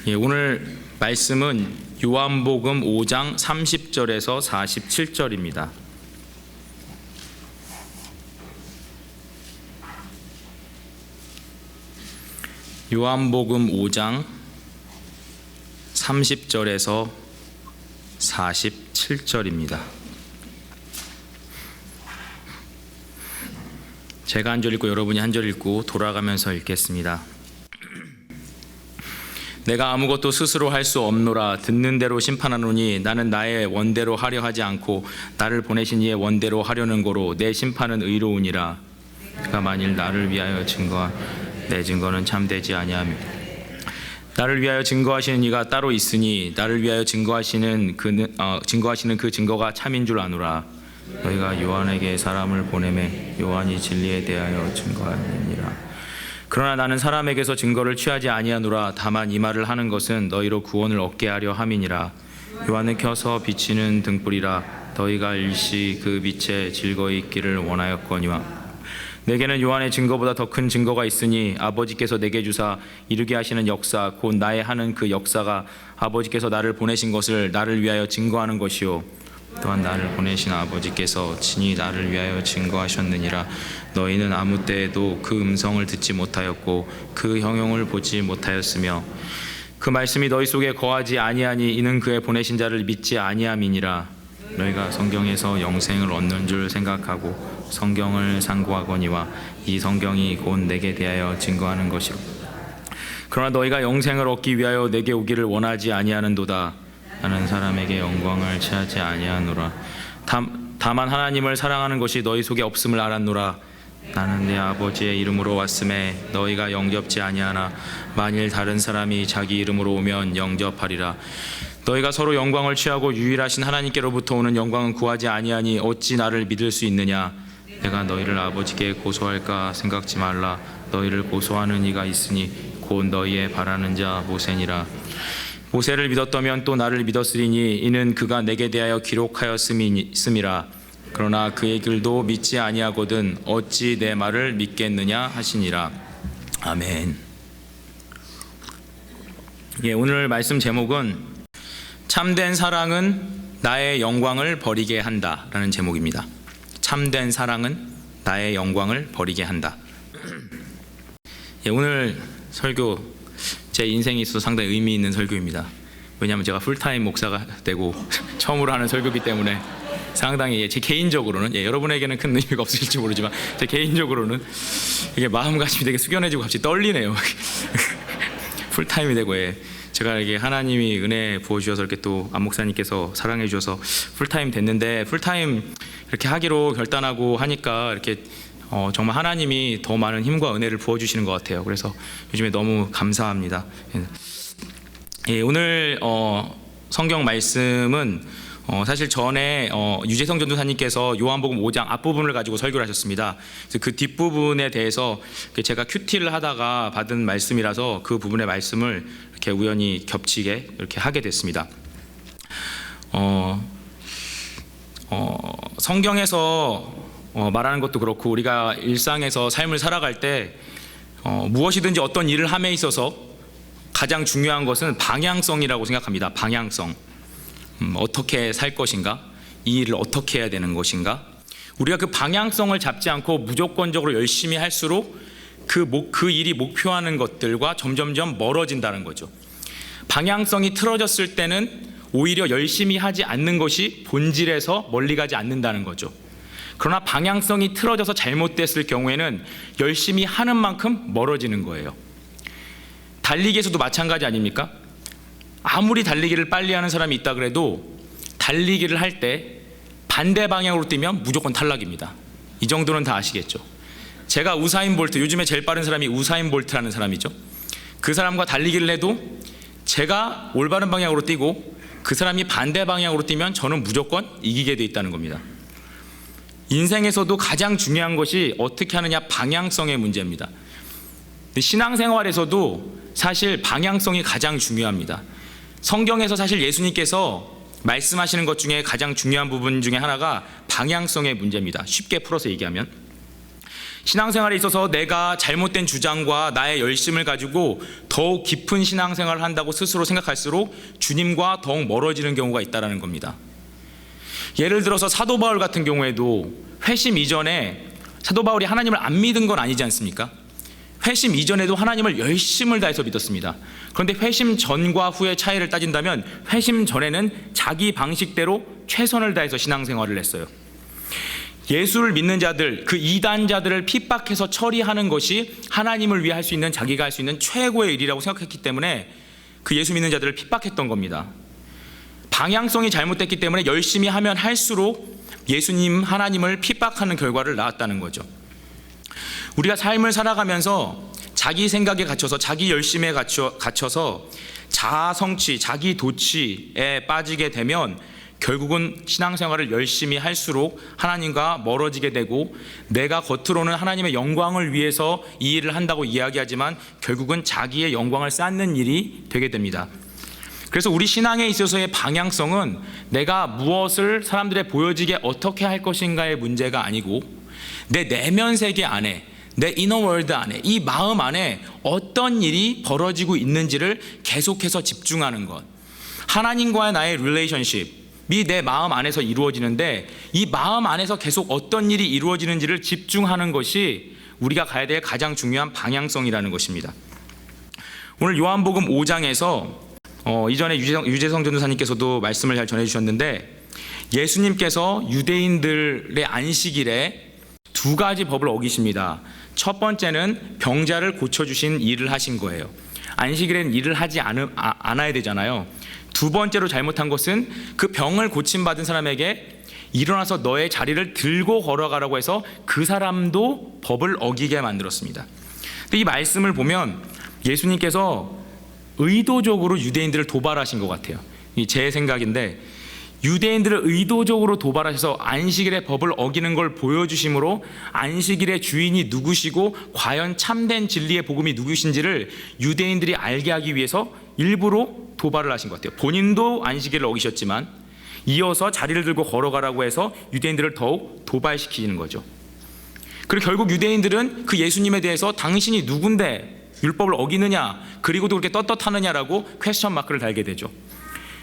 오늘 말씀은 요한복음 5장 30절에서 47절입니다. 요한복음 5장 30절에서 47절입니다. 제가 한 절 읽고 여러분이 한 절 읽고 돌아가면서 읽겠습니다. 내가 아무것도 스스로 할 수 없노라. 듣는 대로 심판하노니 나는 나의 원대로 하려 하지 않고 나를 보내신 이의 원대로 하려는 거로 내 심판은 의로우니라. 그가 만일 나를 위하여 내 증거는 참되지 아니하며 나를 위하여 증거하시는 이가 따로 있으니 나를 위하여 증거하시는 그 증거가 참인 줄 아노라. 너희가 요한에게 사람을 보내매 요한이 진리에 대하여 증거하느니라. 그러나 나는 사람에게서 증거를 취하지 아니하노라. 다만 이 말을 하는 것은 너희로 구원을 얻게 하려 함이니라. 요한은 켜서 비치는 등불이라. 너희가 일시 그 빛에 즐거이 있기를 원하였거니와 내게는 요한의 증거보다 더 큰 증거가 있으니 아버지께서 내게 주사 이루게 하시는 역사 곧 나의 하는 그 역사가 아버지께서 나를 보내신 것을 나를 위하여 증거하는 것이요 또한 나를 보내신 아버지께서 친히 나를 위하여 증거하셨느니라. 너희는 아무 때에도 그 음성을 듣지 못하였고 그 형용을 보지 못하였으며 그 말씀이 너희 속에 거하지 아니하니 이는 그의 보내신 자를 믿지 아니함이니라. 너희가 성경에서 영생을 얻는 줄 생각하고 성경을 상고하거니와 이 성경이 곧 내게 대하여 증거하는 것이로. 그러나 너희가 영생을 얻기 위하여 내게 오기를 원하지 아니하는도다. 나는 사람에게 영광을 취하지 아니하노라. 다만 하나님을 사랑하는 것이 너희 속에 없음을 알았노라. 나는 내 아버지의 이름으로 왔음에 너희가 영접지 아니하나 만일 다른 사람이 자기 이름으로 오면 영접하리라. 너희가 서로 영광을 취하고 유일하신 하나님께로부터 오는 영광은 구하지 아니하니 어찌 나를 믿을 수 있느냐. 내가 너희를 아버지께 고소할까 생각지 말라. 너희를 고소하는 이가 있으니 곧 너희의 바라는 자 모세니라. 모세를 믿었다면 또 나를 믿었으리니 이는 그가 내게 대하여 기록하였음이라. 그러나 그의 글도 믿지 아니하거든 어찌 내 말을 믿겠느냐 하시니라. 아멘. 오늘 말씀 제목은 참된 사랑은 나의 영광을 버리게 한다 라는 제목입니다. 참된 사랑은 나의 영광을 버리게 한다. 오늘 설교 제 인생에 있어서 상당히 의미 있는 설교입니다. 왜냐하면 제가 풀타임 목사가 되고 처음으로 하는 설교이기 때문에 상당히 제 개인적으로는 여러분에게는 큰 의미가 없을지 모르지만 제 개인적으로는 이게 마음가짐이 되게 숙연해지고 갑자기 떨리네요. 풀타임이 되고 제가 이게 하나님이 은혜 부어주셔서 이렇게 또 안 목사님께서 사랑해 주셔서 풀타임 됐는데 풀타임 이렇게 하기로 결단하고 하니까 이렇게 정말 하나님이 더 많은 힘과 은혜를 부어주시는 것 같아요. 그래서 요즘에 너무 감사합니다. 오늘 성경 말씀은 사실 전에 유재성 전도사님께서 요한복음 5장 앞부분을 가지고 설교를 하셨습니다. 그래서 그 뒷부분에 대해서 제가 큐티를 하다가 받은 말씀이라서 그 부분의 말씀을 이렇게 우연히 겹치게 이렇게 하게 됐습니다. 성경에서 말하는 것도 그렇고 우리가 일상에서 삶을 살아갈 때 무엇이든지 어떤 일을 함에 있어서 가장 중요한 것은 방향성이라고 생각합니다. 방향성. 어떻게 살 것인가? 이 일을 어떻게 해야 되는 것인가? 우리가 그 방향성을 잡지 않고 무조건적으로 열심히 할수록 그 일이 목표하는 것들과 점점점 멀어진다는 거죠. 방향성이 틀어졌을 때는 오히려 열심히 하지 않는 것이 본질에서 멀리 가지 않는다는 거죠. 그러나 방향성이 틀어져서 잘못됐을 경우에는 열심히 하는 만큼 멀어지는 거예요. 달리기에서도 마찬가지 아닙니까? 아무리 달리기를 빨리 하는 사람이 있다 그래도 달리기를 할 때 반대 방향으로 뛰면 무조건 탈락입니다. 이 정도는 다 아시겠죠? 제가 우사인 볼트, 요즘에 제일 빠른 사람이 우사인 볼트라는 사람이죠. 그 사람과 달리기를 해도 제가 올바른 방향으로 뛰고 그 사람이 반대 방향으로 뛰면 저는 무조건 이기게 돼 있다는 겁니다. 인생에서도 가장 중요한 것이 어떻게 하느냐, 방향성의 문제입니다. 신앙생활에서도 사실 방향성이 가장 중요합니다. 성경에서 사실 예수님께서 말씀하시는 것 중에 가장 중요한 부분 중에 하나가 방향성의 문제입니다. 쉽게 풀어서 얘기하면 신앙생활에 있어서 내가 잘못된 주장과 나의 열심을 가지고 더욱 깊은 신앙생활을 한다고 스스로 생각할수록 주님과 더욱 멀어지는 경우가 있다는 겁니다. 예를 들어서 사도 바울 같은 경우에도 회심 이전에 사도 바울이 하나님을 안 믿은 건 아니지 않습니까? 회심 이전에도 하나님을 열심을 다해서 믿었습니다. 그런데 회심 전과 후의 차이를 따진다면 회심 전에는 자기 방식대로 최선을 다해서 신앙생활을 했어요. 예수를 믿는 자들, 그 이단자들을 핍박해서 처리하는 것이 하나님을 위해 할 수 있는, 자기가 할 수 있는 최고의 일이라고 생각했기 때문에 그 예수 믿는 자들을 핍박했던 겁니다. 방향성이 잘못됐기 때문에 열심히 하면 할수록 예수님, 하나님을 핍박하는 결과를 낳았다는 거죠. 우리가 삶을 살아가면서 자기 생각에 갇혀서, 자기 열심에 갇혀서 자아 성취, 자기 도취에 빠지게 되면 결국은 신앙생활을 열심히 할수록 하나님과 멀어지게 되고, 내가 겉으로는 하나님의 영광을 위해서 이 일을 한다고 이야기하지만 결국은 자기의 영광을 쌓는 일이 되게 됩니다. 그래서 우리 신앙에 있어서의 방향성은 내가 무엇을 사람들에 보여지게 어떻게 할 것인가의 문제가 아니고, 내 내면 세계 안에, 내 이너 월드 안에, 이 마음 안에 어떤 일이 벌어지고 있는지를 계속해서 집중하는 것. 하나님과의 나의 릴레이션십이 내 마음 안에서 이루어지는데, 이 마음 안에서 계속 어떤 일이 이루어지는지를 집중하는 것이 우리가 가야 될 가장 중요한 방향성이라는 것입니다. 오늘 요한복음 5장에서 이전에 유재성 전도사님께서도 말씀을 잘 전해주셨는데, 예수님께서 유대인들의 안식일에 두 가지 법을 어기십니다. 첫 번째는 병자를 고쳐주신 일을 하신 거예요. 안식일에는 일을 하지 않아야 되잖아요. 두 번째로 잘못한 것은 그 병을 고침받은 사람에게 일어나서 너의 자리를 들고 걸어가라고 해서 그 사람도 법을 어기게 만들었습니다. 근데 이 말씀을 보면 예수님께서 의도적으로 유대인들을 도발하신 것 같아요. 제 생각인데, 유대인들을 의도적으로 도발하셔서 안식일의 법을 어기는 걸 보여주심으로 안식일의 주인이 누구시고 과연 참된 진리의 복음이 누구신지를 유대인들이 알게 하기 위해서 일부러 도발을 하신 것 같아요. 본인도 안식일을 어기셨지만 이어서 자리를 들고 걸어가라고 해서 유대인들을 더욱 도발시키는 거죠. 그리고 결국 유대인들은 그 예수님에 대해서 당신이 누군데 율법을 어기느냐, 그리고도 그렇게 떳떳하느냐라고 퀘스천 마크를 달게 되죠.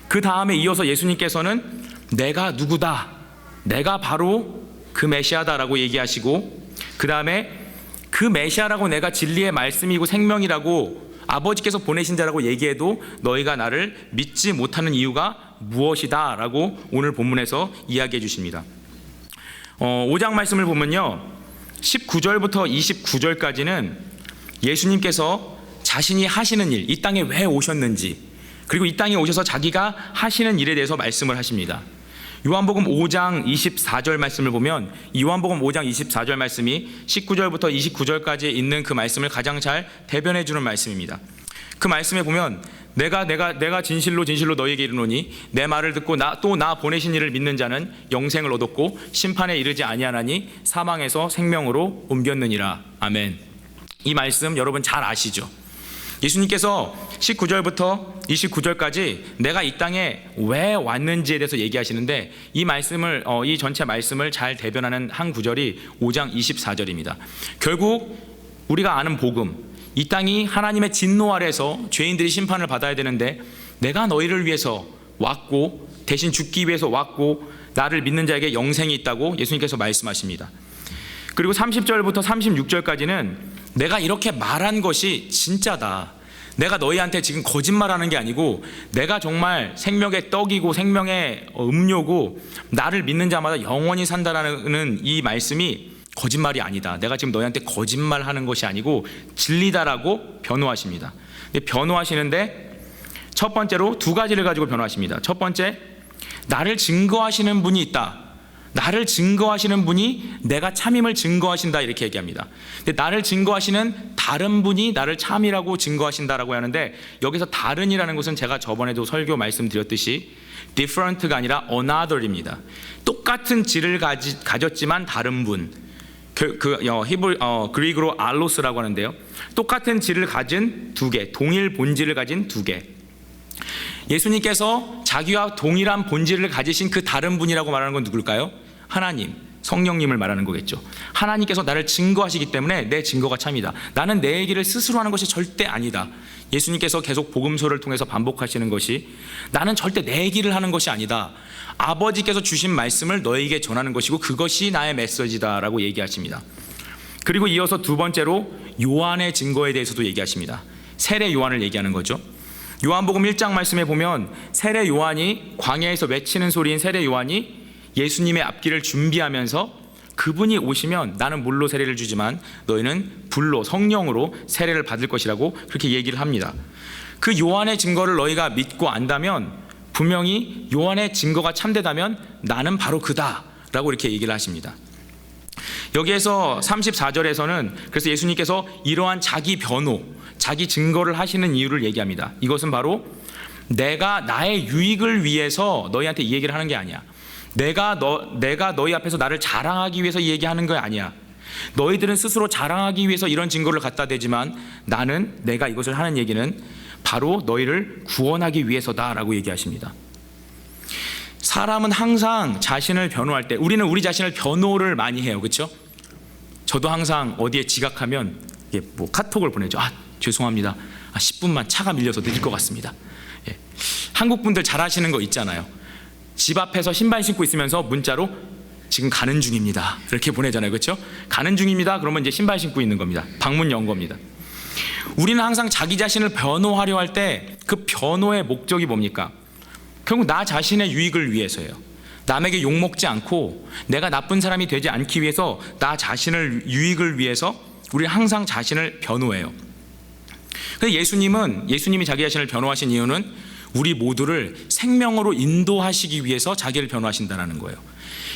그 다음에 이어서 예수님께서는 내가 누구다, 내가 바로 그 메시아다라고 얘기하시고, 그 다음에 그 메시아라고 내가 진리의 말씀이고 생명이라고 아버지께서 보내신 자라고 얘기해도 너희가 나를 믿지 못하는 이유가 무엇이다 라고 오늘 본문에서 이야기해 주십니다. 5장 말씀을 보면요, 19절부터 29절까지는 예수님께서 자신이 하시는 일, 이 땅에 왜 오셨는지, 그리고 이 땅에 오셔서 자기가 하시는 일에 대해서 말씀을 하십니다. 요한복음 5장 24절 말씀을 보면, 요한복음 5장 24절 말씀이 19절부터 29절까지 있는 그 말씀을 가장 잘 대변해 주는 말씀입니다. 그 말씀에 보면 내가 진실로 너희에게 이르노니 내 말을 듣고 또 나 보내신 이를 믿는 자는 영생을 얻었고 심판에 이르지 아니하나니 사망에서 생명으로 옮겼느니라. 아멘. 이 말씀 여러분 잘 아시죠? 예수님께서 19절부터 29절까지 내가 이 땅에 왜 왔는지에 대해서 얘기하시는데, 이 말씀을 이 전체 말씀을 잘 대변하는 한 구절이 5장 24절입니다. 결국 우리가 아는 복음, 이 땅이 하나님의 진노 아래서 죄인들이 심판을 받아야 되는데 내가 너희를 위해서 왔고 대신 죽기 위해서 왔고 나를 믿는 자에게 영생이 있다고 예수님께서 말씀하십니다. 그리고 30절부터 36절까지는 내가 이렇게 말한 것이 진짜다, 내가 너희한테 지금 거짓말하는 게 아니고 내가 정말 생명의 떡이고 생명의 음료고 나를 믿는 자마다 영원히 산다라는 이 말씀이 거짓말이 아니다, 내가 지금 너희한테 거짓말하는 것이 아니고 진리다라고 변호하십니다. 근데 변호하시는데 첫 번째로 두 가지를 가지고 변호하십니다. 첫 번째, 나를 증거하시는 분이 있다, 나를 증거하시는 분이 내가 참임을 증거하신다, 이렇게 얘기합니다. 근데 나를 증거하시는 다른 분이 나를 참이라고 증거하신다라고 하는데, 여기서 다른이라는 것은 제가 저번에도 설교 말씀드렸듯이 different가 아니라 another입니다. 똑같은 질을 가졌지만 다른 분, 그리그로 알로스라고 하는데요, 똑같은 질을 가진 두 개, 동일 본질을 가진 두 개. 예수님께서 자기와 동일한 본질을 가지신 그 다른 분이라고 말하는 건 누굴까요? 하나님, 성령님을 말하는 거겠죠. 하나님께서 나를 증거하시기 때문에 내 증거가 참이다. 나는 내 얘기를 스스로 하는 것이 절대 아니다. 예수님께서 계속 복음서를 통해서 반복하시는 것이 나는 절대 내 얘기를 하는 것이 아니다. 아버지께서 주신 말씀을 너에게 전하는 것이고 그것이 나의 메시지다라고 얘기하십니다. 그리고 이어서 두 번째로 요한의 증거에 대해서도 얘기하십니다. 세례 요한을 얘기하는 거죠. 요한복음 1장 말씀에 보면 세례 요한이 광야에서 외치는 소리인 세례 요한이 예수님의 앞길을 준비하면서 그분이 오시면 나는 물로 세례를 주지만 너희는 불로 성령으로 세례를 받을 것이라고 그렇게 얘기를 합니다. 그 요한의 증거를 너희가 믿고 안다면 분명히 요한의 증거가 참되다면 나는 바로 그다 라고 이렇게 얘기를 하십니다. 여기에서 34절에서는 그래서 예수님께서 이러한 자기 변호, 자기 증거를 하시는 이유를 얘기합니다. 이것은 바로 내가 나의 유익을 위해서 너희한테 이 얘기를 하는 게 아니야. 내가 너희 앞에서 나를 자랑하기 위해서 이 얘기하는 거 아니야. 너희들은 스스로 자랑하기 위해서 이런 증거를 갖다 대지만 나는 내가 이것을 하는 얘기는 바로 너희를 구원하기 위해서다라고 얘기하십니다. 사람은 항상 자신을 변호할 때 우리는 우리 자신을 변호를 많이 해요. 그렇죠? 저도 항상 어디에 지각하면 카톡을 보내죠. 죄송합니다. 10분만 차가 밀려서 늦을 것 같습니다. 한국 분들 잘 하시는 거 있잖아요. 집 앞에서 신발 신고 있으면서 문자로 지금 가는 중입니다 이렇게 보내잖아요. 그렇죠? 가는 중입니다 그러면 이제 신발 신고 있는 겁니다. 방문 연 겁니다. 우리는 항상 자기 자신을 변호하려 할 때 그 변호의 목적이 뭡니까? 결국 나 자신의 유익을 위해서예요. 남에게 욕먹지 않고 내가 나쁜 사람이 되지 않기 위해서 나 자신을 유익을 위해서 우리는 항상 자신을 변호해요. 근데 예수님이 자기 자신을 변호하신 이유는 우리 모두를 생명으로 인도하시기 위해서 자기를 변호하신다는 거예요.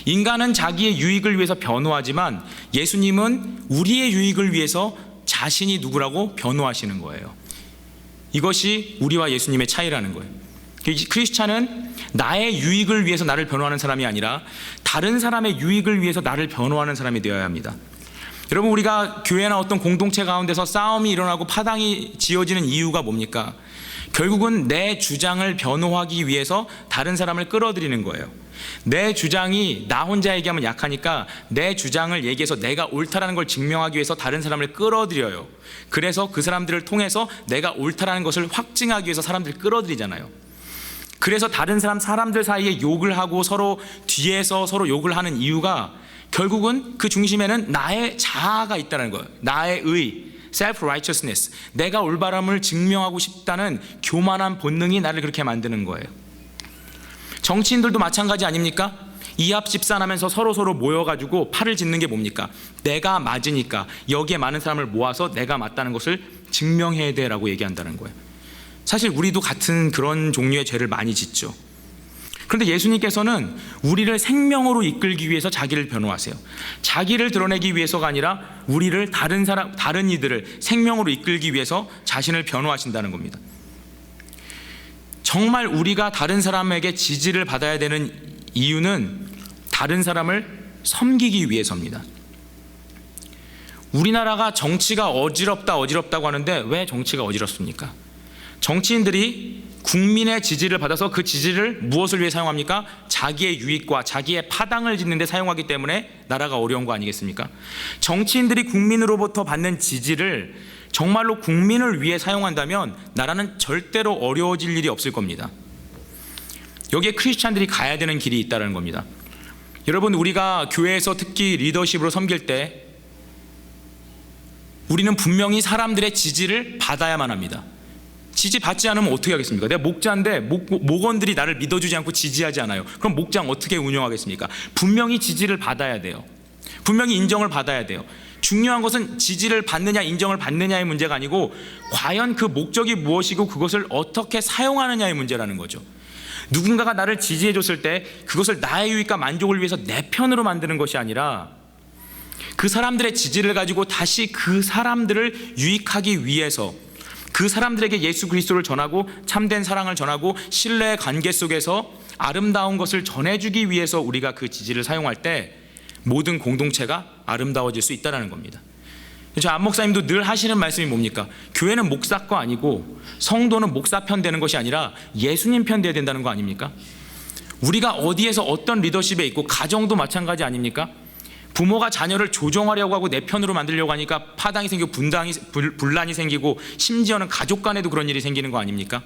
인간은 자기의 유익을 위해서 변호하지만 예수님은 우리의 유익을 위해서 자신이 누구라고 변호하시는 거예요. 이것이 우리와 예수님의 차이라는 거예요. 크리스찬은 나의 유익을 위해서 나를 변호하는 사람이 아니라 다른 사람의 유익을 위해서 나를 변호하는 사람이 되어야 합니다. 여러분, 우리가 교회나 어떤 공동체 가운데서 싸움이 일어나고 파당이 지어지는 이유가 뭡니까? 결국은 내 주장을 변호하기 위해서 다른 사람을 끌어들이는 거예요. 내 주장이 나 혼자 얘기하면 약하니까 내 주장을 얘기해서 내가 옳다라는 걸 증명하기 위해서 다른 사람을 끌어들여요. 그래서 그 사람들을 통해서 내가 옳다라는 것을 확증하기 위해서 사람들을 끌어들이잖아요. 그래서 다른 사람들 사이에 욕을 하고 서로 뒤에서 서로 욕을 하는 이유가 결국은 그 중심에는 나의 자아가 있다는 거예요. 나의 의, self-righteousness, 내가 올바름을 증명하고 싶다는 교만한 본능이 나를 그렇게 만드는 거예요. 정치인들도 마찬가지 아닙니까? 이합 집산하면서 서로 모여가지고 팔을 짓는 게 뭡니까? 내가 맞으니까 여기에 많은 사람을 모아서 내가 맞다는 것을 증명해야 돼라고 얘기한다는 거예요. 사실 우리도 같은 그런 종류의 죄를 많이 짓죠. 그런데 예수님께서는 우리를 생명으로 이끌기 위해서 자기를 변호하세요. 자기를 드러내기 위해서가 아니라 우리를 다른 이들을 생명으로 이끌기 위해서 자신을 변호하신다는 겁니다. 정말 우리가 다른 사람에게 지지를 받아야 되는 이유는 다른 사람을 섬기기 위해서입니다. 우리나라가 정치가 어지럽다고 하는데 왜 정치가 어지럽습니까? 정치인들이 국민의 지지를 받아서 그 지지를 무엇을 위해 사용합니까? 자기의 유익과 자기의 파당을 짓는 데 사용하기 때문에 나라가 어려운 거 아니겠습니까? 정치인들이 국민으로부터 받는 지지를 정말로 국민을 위해 사용한다면 나라는 절대로 어려워질 일이 없을 겁니다. 여기에 크리스찬들이 가야 되는 길이 있다는 겁니다. 여러분, 우리가 교회에서 특히 리더십으로 섬길 때 우리는 분명히 사람들의 지지를 받아야만 합니다. 지지 받지 않으면 어떻게 하겠습니까? 내가 목자인데 목원들이 나를 믿어주지 않고 지지하지 않아요. 그럼 목장 어떻게 운영하겠습니까? 분명히 지지를 받아야 돼요. 분명히 인정을 받아야 돼요. 중요한 것은 지지를 받느냐 인정을 받느냐의 문제가 아니고 과연 그 목적이 무엇이고 그것을 어떻게 사용하느냐의 문제라는 거죠. 누군가가 나를 지지해 줬을 때 그것을 나의 유익과 만족을 위해서 내 편으로 만드는 것이 아니라 그 사람들의 지지를 가지고 다시 그 사람들을 유익하기 위해서 그 사람들에게 예수 그리스도를 전하고 참된 사랑을 전하고 신뢰의 관계 속에서 아름다운 것을 전해주기 위해서 우리가 그 지지를 사용할 때 모든 공동체가 아름다워질 수 있다는 겁니다. 저 안 목사님도 늘 하시는 말씀이 뭡니까? 교회는 목사 거 아니고 성도는 목사 편 되는 것이 아니라 예수님 편 돼야 된다는 거 아닙니까? 우리가 어디에서 어떤 리더십에 있고 가정도 마찬가지 아닙니까? 부모가 자녀를 조종하려고 하고 내 편으로 만들려고 하니까 파당이 생기고 분란이 생기고 심지어는 가족 간에도 그런 일이 생기는 거 아닙니까?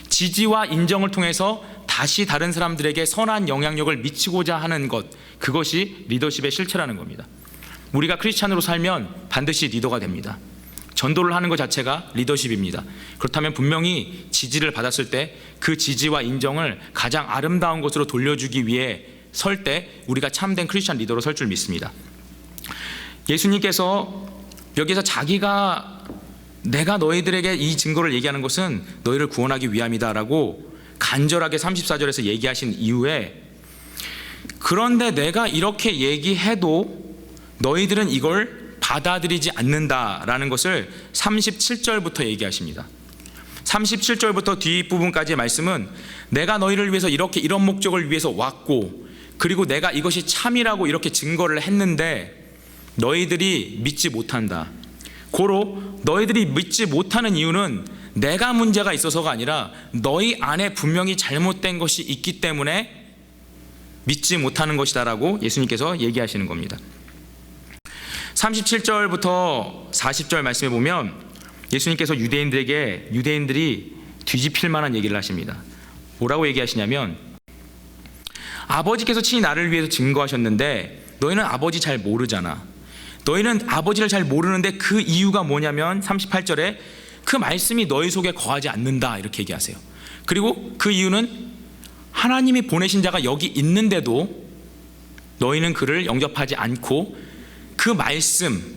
지지와 인정을 통해서 다시 다른 사람들에게 선한 영향력을 미치고자 하는 것, 그것이 리더십의 실체라는 겁니다. 우리가 크리스찬으로 살면 반드시 리더가 됩니다. 전도를 하는 것 자체가 리더십입니다. 그렇다면 분명히 지지를 받았을 때 그 지지와 인정을 가장 아름다운 것으로 돌려주기 위해 설 때 우리가 참된 크리스찬 리더로 설 줄 믿습니다. 예수님께서 여기서 자기가 내가 너희들에게 이 증거를 얘기하는 것은 너희를 구원하기 위함이다라고 간절하게 34절에서 얘기하신 이후에, 그런데 내가 이렇게 얘기해도 너희들은 이걸 받아들이지 않는다라는 것을 37절부터 얘기하십니다. 37절부터 뒷부분까지의 말씀은 내가 너희를 위해서 이런 목적을 위해서 왔고, 그리고 내가 이것이 참이라고 이렇게 증거를 했는데 너희들이 믿지 못한다. 고로 너희들이 믿지 못하는 이유는 내가 문제가 있어서가 아니라 너희 안에 분명히 잘못된 것이 있기 때문에 믿지 못하는 것이다라고 예수님께서 얘기하시는 겁니다. 37절부터 40절 말씀에 보면 예수님께서 유대인들이 뒤집힐 만한 얘기를 하십니다. 뭐라고 얘기하시냐면, 아버지께서 친히 나를 위해서 증거하셨는데 너희는 아버지 잘 모르잖아. 너희는 아버지를 잘 모르는데 그 이유가 뭐냐면 38절에 그 말씀이 너희 속에 거하지 않는다 이렇게 얘기하세요. 그리고 그 이유는 하나님이 보내신 자가 여기 있는데도 너희는 그를 영접하지 않고 그 말씀,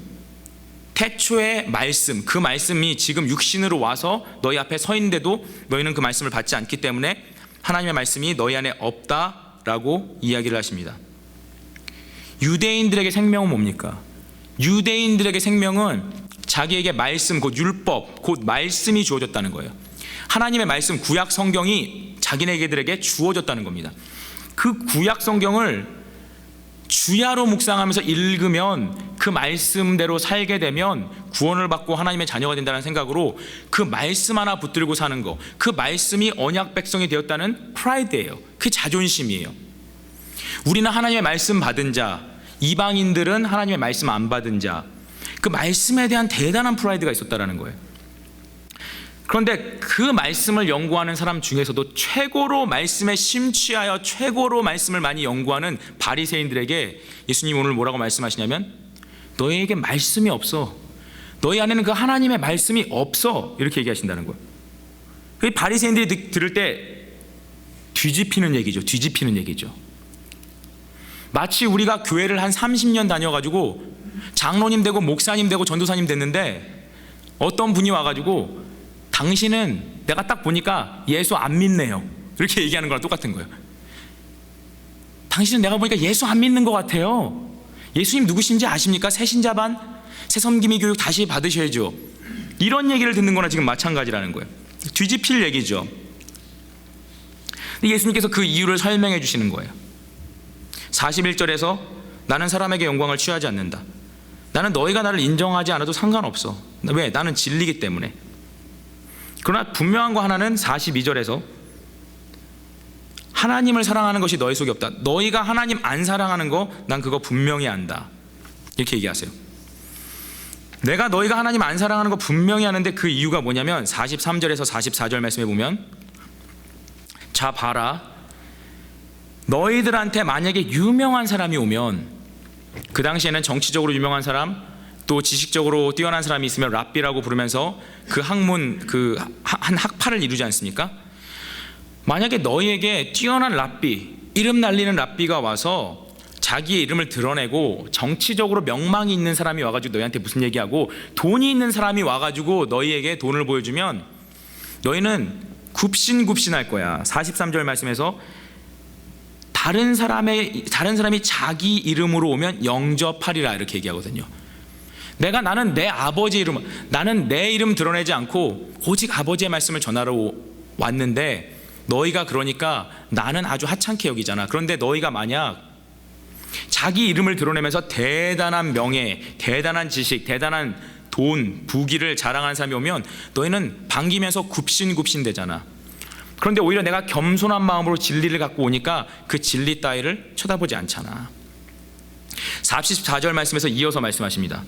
태초의 말씀, 그 말씀이 지금 육신으로 와서 너희 앞에 서 있는데도 너희는 그 말씀을 받지 않기 때문에 하나님의 말씀이 너희 안에 없다라고 이야기를 하십니다. 유대인들에게 생명은 뭡니까? 유대인들에게 생명은 자기에게 말씀, 곧 율법, 곧 말씀이 주어졌다는 거예요. 하나님의 말씀, 구약 성경이 자기네들에게 주어졌다는 겁니다. 그 구약 성경을 주야로 묵상하면서 읽으면 그 말씀대로 살게 되면 구원을 받고 하나님의 자녀가 된다는 생각으로 그 말씀 하나 붙들고 사는 거, 그 말씀이 언약 백성이 되었다는 프라이드예요. 그게 자존심이에요. 우리는 하나님의 말씀 받은 자, 이방인들은 하나님의 말씀 안 받은 자, 그 말씀에 대한 대단한 프라이드가 있었다는 거예요. 그런데 그 말씀을 연구하는 사람 중에서도 최고로 말씀에 심취하여 최고로 말씀을 많이 연구하는 바리새인들에게 예수님이 오늘 뭐라고 말씀하시냐면, 너희에게 말씀이 없어. 너희 안에는 그 하나님의 말씀이 없어. 이렇게 얘기하신다는 거예요. 그 바리새인들이 들을 때 뒤집히는 얘기죠. 마치 우리가 교회를 한 30년 다녀가지고 장로님 되고 목사님 되고 전도사님 됐는데 어떤 분이 와가지고 당신은 내가 딱 보니까 예수 안 믿네요. 이렇게 얘기하는 거랑 똑같은 거예요. 당신은 내가 보니까 예수 안 믿는 것 같아요. 예수님 누구신지 아십니까? 새신자반, 새섬김이 교육 다시 받으셔야죠. 이런 얘기를 듣는 거나 지금 마찬가지라는 거예요. 뒤집힐 얘기죠. 예수님께서 그 이유를 설명해 주시는 거예요. 41절에서 나는 사람에게 영광을 취하지 않는다. 나는 너희가 나를 인정하지 않아도 상관없어. 왜? 나는 진리이기 때문에. 그러나 분명한 거 하나는 42절에서 하나님을 사랑하는 것이 너희 속에 없다. 너희가 하나님 안 사랑하는 거 난 그거 분명히 안다. 이렇게 얘기하세요. 내가 너희가 하나님 안 사랑하는 거 분명히 아는데 그 이유가 뭐냐면 43절에서 44절 말씀에 보면, 자 봐라, 너희들한테 만약에 유명한 사람이 오면, 그 당시에는 정치적으로 유명한 사람, 또 지식적으로 뛰어난 사람이 있으면 랍비라고 부르면서 그 학문, 한 학파를 이루지 않습니까? 만약에 너희에게 뛰어난 랍비, 이름 날리는 랍비가 와서 자기의 이름을 드러내고 정치적으로 명망이 있는 사람이 와가지고 너희한테 무슨 얘기하고 돈이 있는 사람이 와가지고 너희에게 돈을 보여주면 너희는 굽신굽신할 거야. 43절 말씀에서 다른 사람이 자기 이름으로 오면 영접하리라 이렇게 얘기하거든요. 나는 내 아버지 이름, 나는 내 이름 드러내지 않고 오직 아버지의 말씀을 전하러 왔는데 너희가 그러니까 나는 아주 하찮게 여기잖아. 그런데 너희가 만약 자기 이름을 드러내면서 대단한 명예, 대단한 지식, 대단한 돈, 부귀를 자랑하는 사람이 오면 너희는 반기면서 굽신굽신 되잖아. 그런데 오히려 내가 겸손한 마음으로 진리를 갖고 오니까 그 진리 따위를 쳐다보지 않잖아. 44절 말씀에서 이어서 말씀하십니다.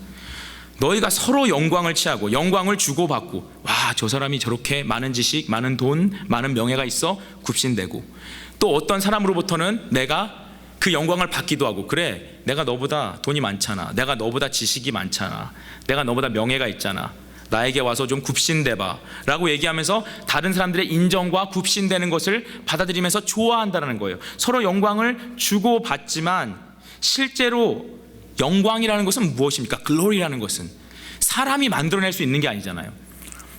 너희가 서로 영광을 취하고 영광을 주고받고, 와, 저 사람이 저렇게 많은 지식, 많은 돈, 많은 명예가 있어 굽신대고, 또 어떤 사람으로부터는 내가 그 영광을 받기도 하고, 그래, 내가 너보다 돈이 많잖아, 내가 너보다 지식이 많잖아, 내가 너보다 명예가 있잖아, 나에게 와서 좀 굽신대봐 라고 얘기하면서 다른 사람들의 인정과 굽신대는 것을 받아들이면서 좋아한다는 거예요. 서로 영광을 주고받지만 실제로 영광이라는 것은 무엇입니까? 글로리라는 것은 사람이 만들어낼 수 있는 게 아니잖아요.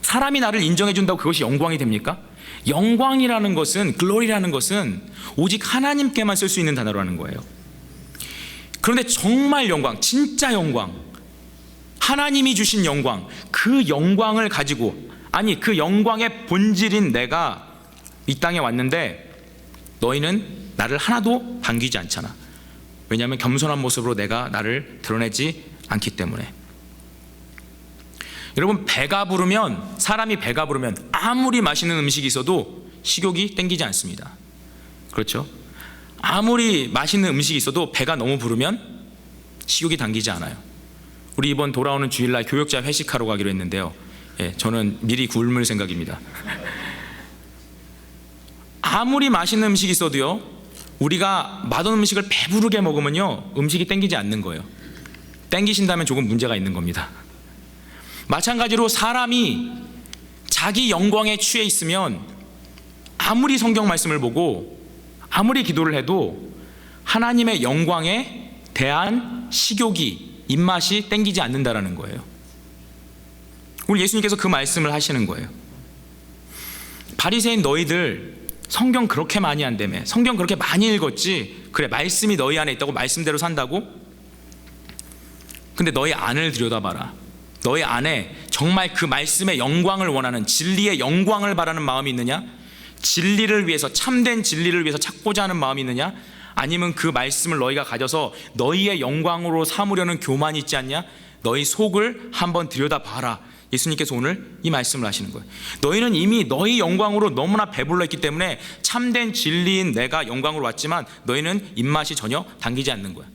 사람이 나를 인정해 준다고 그것이 영광이 됩니까? 영광이라는 것은, 글로리라는 것은 오직 하나님께만 쓸 수 있는 단어라는 거예요. 그런데 정말 영광, 진짜 영광, 하나님이 주신 영광, 그 영광을 가지고, 아니 그 영광의 본질인 내가 이 땅에 왔는데 너희는 나를 하나도 반기지 않잖아. 왜냐하면 겸손한 모습으로 내가 나를 드러내지 않기 때문에. 여러분, 배가 부르면, 사람이 배가 부르면 아무리 맛있는 음식이 있어도 식욕이 땡기지 않습니다. 그렇죠? 아무리 맛있는 음식이 있어도 배가 너무 부르면 식욕이 당기지 않아요. 우리 이번 돌아오는 주일날 교역자 회식하러 가기로 했는데요. 저는 미리 굶을 생각입니다. 아무리 맛있는 음식이 있어도요, 우리가 맛없는 음식을 배부르게 먹으면요, 음식이 땡기지 않는 거예요. 땡기신다면 조금 문제가 있는 겁니다. 마찬가지로 사람이 자기 영광에 취해 있으면 아무리 성경 말씀을 보고 아무리 기도를 해도 하나님의 영광에 대한 식욕이, 입맛이 땡기지 않는다라는 거예요. 오늘 예수님께서 그 말씀을 하시는 거예요. 바리새인 너희들 성경 그렇게 많이 한다며, 성경 그렇게 많이 읽었지, 그래 말씀이 너희 안에 있다고 말씀대로 산다고? 근데 너희 안을 들여다봐라. 너희 안에 정말 그 말씀의 영광을 원하는, 진리의 영광을 바라는 마음이 있느냐? 진리를 위해서, 참된 진리를 위해서 찾고자 하는 마음이 있느냐? 아니면 그 말씀을 너희가 가져서 너희의 영광으로 삼으려는 교만이 있지 않냐? 너희 속을 한번 들여다봐라. 예수님께서 오늘 이 말씀을 하시는 거예요. 너희는 이미 너희 영광으로 너무나 배불러 있기 때문에 참된 진리인 내가 영광으로 왔지만 너희는 입맛이 전혀 당기지 않는 거야.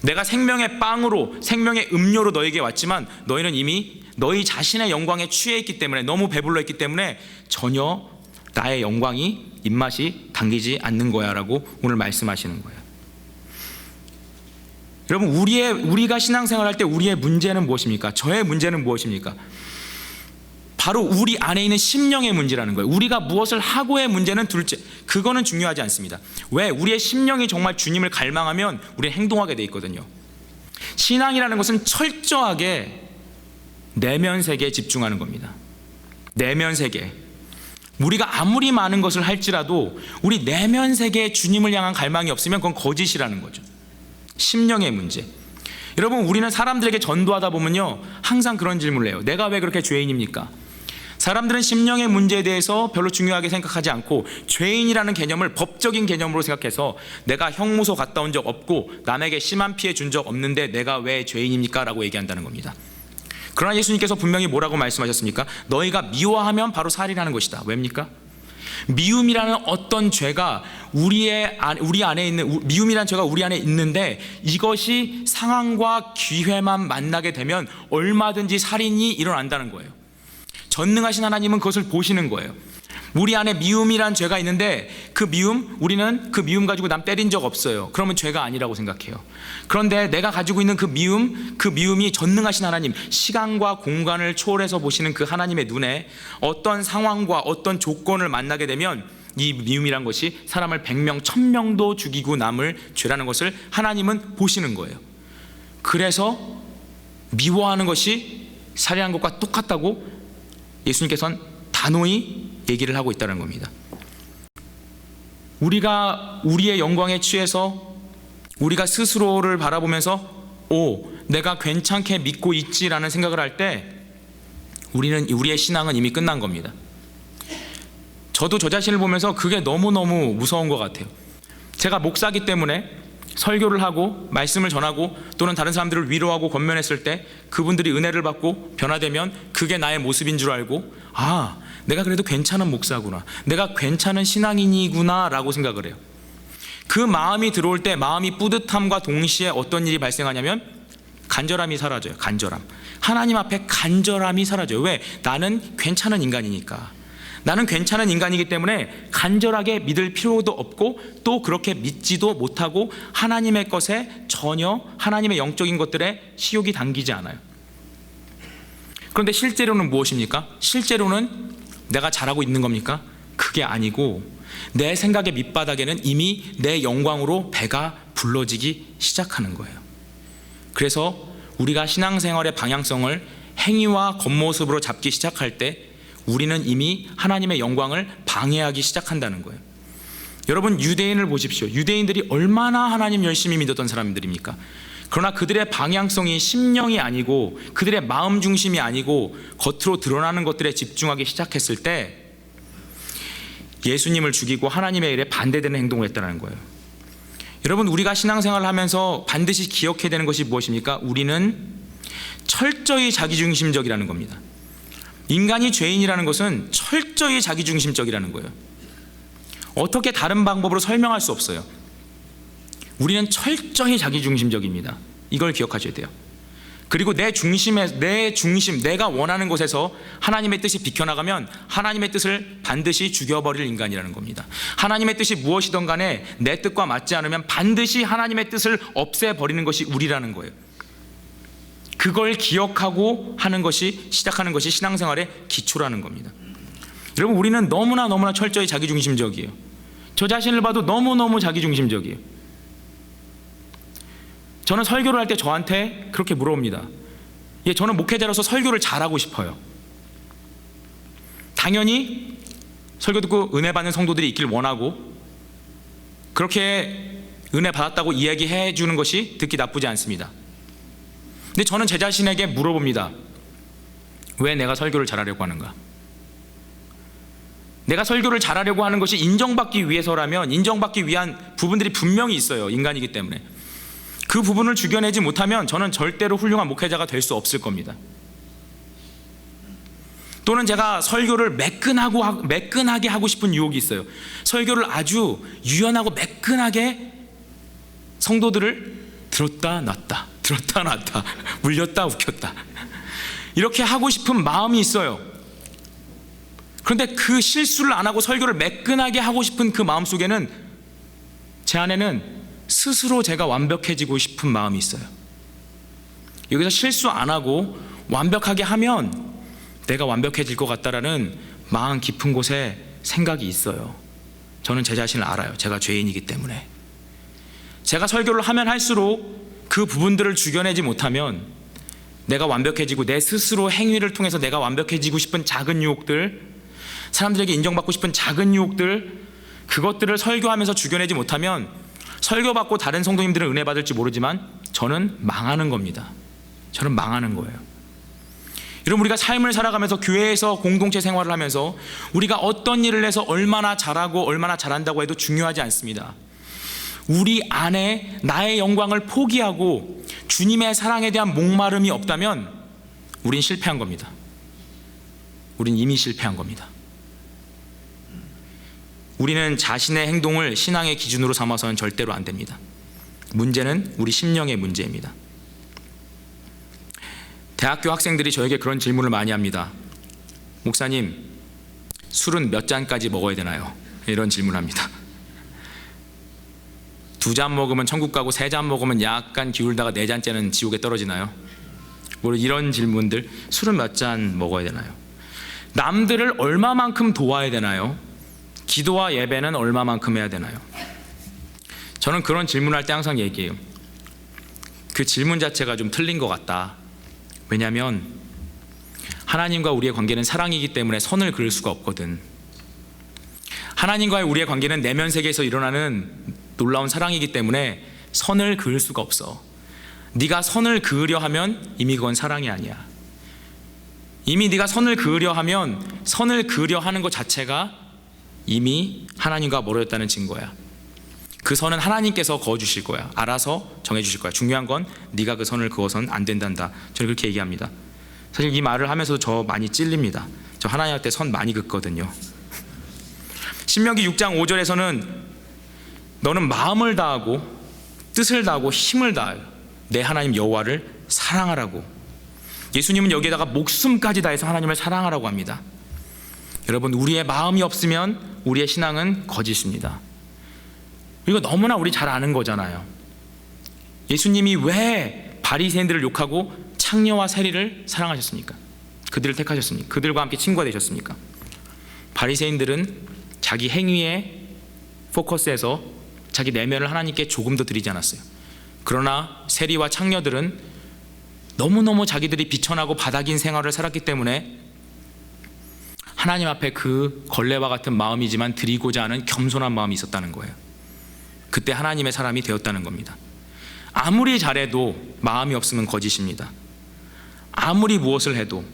내가 생명의 빵으로, 생명의 음료로 너에게 왔지만 너희는 이미 너희 자신의 영광에 취해 있기 때문에, 너무 배불러 있기 때문에 전혀 나의 영광이, 입맛이 당기지 않는 거야 라고 오늘 말씀하시는 거예요. 여러분, 우리가 신앙생활할 때 우리의 문제는 무엇입니까? 저의 문제는 무엇입니까? 바로 우리 안에 있는 심령의 문제라는 거예요. 우리가 무엇을 하고의 문제는 둘째, 그거는 중요하지 않습니다. 왜? 우리의 심령이 정말 주님을 갈망하면 우리는 행동하게 돼 있거든요. 신앙이라는 것은 철저하게 내면 세계에 집중하는 겁니다. 내면 세계. 우리가 아무리 많은 것을 할지라도 우리 내면 세계에 주님을 향한 갈망이 없으면 그건 거짓이라는 거죠. 심령의 문제. 여러분, 우리는 사람들에게 전도하다 보면요, 항상 그런 질문을 해요. 내가 왜 그렇게 죄인입니까? 사람들은 심령의 문제에 대해서 별로 중요하게 생각하지 않고 죄인이라는 개념을 법적인 개념으로 생각해서 내가 형무소 갔다 온 적 없고 남에게 심한 피해 준 적 없는데 내가 왜 죄인입니까? 라고 얘기한다는 겁니다. 그러나 예수님께서 분명히 뭐라고 말씀하셨습니까? 너희가 미워하면 바로 살인하는 것이다. 왜입니까? 미움이라는 어떤 죄가 우리 안에 있는, 미움이라는 죄가 우리 안에 있는데 이것이 상황과 기회만 만나게 되면 얼마든지 살인이 일어난다는 거예요. 전능하신 하나님은 그것을 보시는 거예요. 우리 안에 미움이란 죄가 있는데 우리는 그 미움 가지고 남 때린 적 없어요. 그러면 죄가 아니라고 생각해요. 그런데 내가 가지고 있는 그 미움이 전능하신 하나님, 시간과 공간을 초월해서 보시는 그 하나님의 눈에 어떤 상황과 어떤 조건을 만나게 되면 이 미움이란 것이 사람을 100명, 1000명도 죽이고 남을 죄라는 것을 하나님은 보시는 거예요. 그래서 미워하는 것이 살인한 것과 똑같다고 예수님께서는 단호히 얘기를 하고 있다는 겁니다. 우리가 우리의 영광에 취해서 우리가 스스로를 바라보면서 내가 괜찮게 믿고 있지라는 생각을 할 때 우리의 신앙은 이미 끝난 겁니다. 저도 저 자신을 보면서 그게 너무너무 무서운 것 같아요. 제가 목사기 때문에 설교를 하고 말씀을 전하고 또는 다른 사람들을 위로하고 권면했을 때 그분들이 은혜를 받고 변화되면 그게 나의 모습인 줄 알고, 내가 그래도 괜찮은 목사구나, 내가 괜찮은 신앙인이구나 라고 생각을 해요. 그 마음이 들어올 때 마음이 뿌듯함과 동시에 어떤 일이 발생하냐면 간절함이 사라져요. 간절함. 하나님 앞에 간절함이 사라져요. 왜? 나는 괜찮은 인간이니까. 나는 괜찮은 인간이기 때문에 간절하게 믿을 필요도 없고 또 그렇게 믿지도 못하고 하나님의 것에 전혀 하나님의 영적인 것들에 식욕이 당기지 않아요. 그런데 실제로는 무엇입니까? 실제로는 내가 잘하고 있는 겁니까? 그게 아니고 내 생각의 밑바닥에는 이미 내 영광으로 배가 불러지기 시작하는 거예요. 그래서 우리가 신앙생활의 방향성을 행위와 겉모습으로 잡기 시작할 때 우리는 이미 하나님의 영광을 방해하기 시작한다는 거예요. 여러분, 유대인을 보십시오. 유대인들이 얼마나 하나님 열심히 믿었던 사람들입니까? 그러나 그들의 방향성이 심령이 아니고 그들의 마음 중심이 아니고 겉으로 드러나는 것들에 집중하기 시작했을 때 예수님을 죽이고 하나님의 일에 반대되는 행동을 했다는 거예요. 여러분, 우리가 신앙생활을 하면서 반드시 기억해야 되는 것이 무엇입니까? 우리는 철저히 자기중심적이라는 겁니다. 인간이 죄인이라는 것은 철저히 자기중심적이라는 거예요. 어떻게 다른 방법으로 설명할 수 없어요. 우리는 철저히 자기중심적입니다. 이걸 기억하셔야 돼요. 그리고 내 중심, 내가 원하는 곳에서 하나님의 뜻이 비켜나가면 하나님의 뜻을 반드시 죽여버릴 인간이라는 겁니다. 하나님의 뜻이 무엇이든 간에 내 뜻과 맞지 않으면 반드시 하나님의 뜻을 없애버리는 것이 우리라는 거예요. 그걸 기억하고 하는 것이, 시작하는 것이 신앙생활의 기초라는 겁니다. 여러분, 우리는 너무나 철저히 자기중심적이에요. 저 자신을 봐도 너무너무 자기중심적이에요. 저는 설교를 할 때 저한테 그렇게 물어봅니다. 저는 목회자로서 설교를 잘하고 싶어요. 당연히 설교 듣고 은혜 받는 성도들이 있길 원하고 그렇게 은혜 받았다고 이야기해 주는 것이 듣기 나쁘지 않습니다. 근데 저는 제 자신에게 물어봅니다. 왜 내가 설교를 잘하려고 하는가? 내가 설교를 잘하려고 하는 것이 인정받기 위해서라면 인정받기 위한 부분들이 분명히 있어요. 인간이기 때문에. 그 부분을 죽여내지 못하면 저는 절대로 훌륭한 목회자가 될 수 없을 겁니다. 또는 제가 설교를 매끈하게 하고 싶은 유혹이 있어요. 설교를 아주 유연하고 매끈하게 성도들을 들었다 놨다 울렸다 웃겼다 이렇게 하고 싶은 마음이 있어요. 그런데 그 실수를 안 하고 설교를 매끈하게 하고 싶은 그 마음 속에는 제 안에는 스스로 제가 완벽해지고 싶은 마음이 있어요. 여기서 실수 안 하고 완벽하게 하면 내가 완벽해질 것 같다라는 마음 깊은 곳에 생각이 있어요. 저는 제 자신을 알아요. 제가 죄인이기 때문에. 제가 설교를 하면 할수록 그 부분들을 죽여내지 못하면 내가 완벽해지고 내 스스로 행위를 통해서 내가 완벽해지고 싶은 작은 유혹들, 사람들에게 인정받고 싶은 작은 유혹들, 그것들을 설교하면서 죽여내지 못하면 설교받고 다른 성도님들은 은혜 받을지 모르지만 저는 망하는 겁니다. 저는 망하는 거예요. 여러분, 우리가 삶을 살아가면서 교회에서 공동체 생활을 하면서 우리가 어떤 일을 해서 얼마나 잘하고 얼마나 잘한다고 해도 중요하지 않습니다. 우리 안에 나의 영광을 포기하고 주님의 사랑에 대한 목마름이 없다면 우린 실패한 겁니다. 우린 이미 실패한 겁니다. 우리는 자신의 행동을 신앙의 기준으로 삼아서는 절대로 안 됩니다. 문제는 우리 심령의 문제입니다. 대학교 학생들이 저에게 그런 질문을 많이 합니다. 목사님, 술은 몇 잔까지 먹어야 되나요? 이런 질문을 합니다. 2잔 먹으면 천국 가고 3잔 먹으면 약간 기울다가 4잔째는 지옥에 떨어지나요? 뭐 이런 질문들. 술은 몇 잔 먹어야 되나요? 남들을 얼마만큼 도와야 되나요? 기도와 예배는 얼마만큼 해야 되나요? 저는 그런 질문할 때 항상 얘기해요. 그 질문 자체가 좀 틀린 것 같다. 왜냐하면 하나님과 우리의 관계는 사랑이기 때문에 선을 그을 수가 없거든. 하나님과의 우리의 관계는 내면 세계에서 일어나는 놀라운 사랑이기 때문에 선을 그을 수가 없어. 네가 선을 그으려 하면 이미 그건 사랑이 아니야. 이미 네가 선을 그으려 하면 선을 그으려 하는 것 자체가 이미 하나님과 멀어졌다는 증거야. 그 선은 하나님께서 그어주실 거야. 알아서 정해주실 거야. 중요한 건 네가 그 선을 그어서는 안 된단다. 저는 그렇게 얘기합니다. 사실 이 말을 하면서도 저 많이 찔립니다. 저 하나님 할 때 선 많이 긋거든요. 신명기 6장 5절에서는 너는 마음을 다하고 뜻을 다하고 힘을 다하여 내 하나님 여호와를 사랑하라고. 예수님은 여기에다가 목숨까지 다해서 하나님을 사랑하라고 합니다. 여러분, 우리의 마음이 없으면 우리의 신앙은 거짓입니다. 이거 너무나 우리 잘 아는 거잖아요. 예수님이 왜 바리새인들을 욕하고 창녀와 세리를 사랑하셨습니까? 그들을 택하셨습니까? 그들과 함께 친구가 되셨습니까? 바리새인들은 자기 행위에 포커스해서 자기 내면을 하나님께 조금 더 드리지 않았어요. 그러나 세리와 창녀들은 너무너무 자기들이 비천하고 바닥인 생활을 살았기 때문에 하나님 앞에 그 걸레와 같은 마음이지만 드리고자 하는 겸손한 마음이 있었다는 거예요. 그때 하나님의 사람이 되었다는 겁니다. 아무리 잘해도 마음이 없으면 거짓입니다. 아무리 무엇을 해도.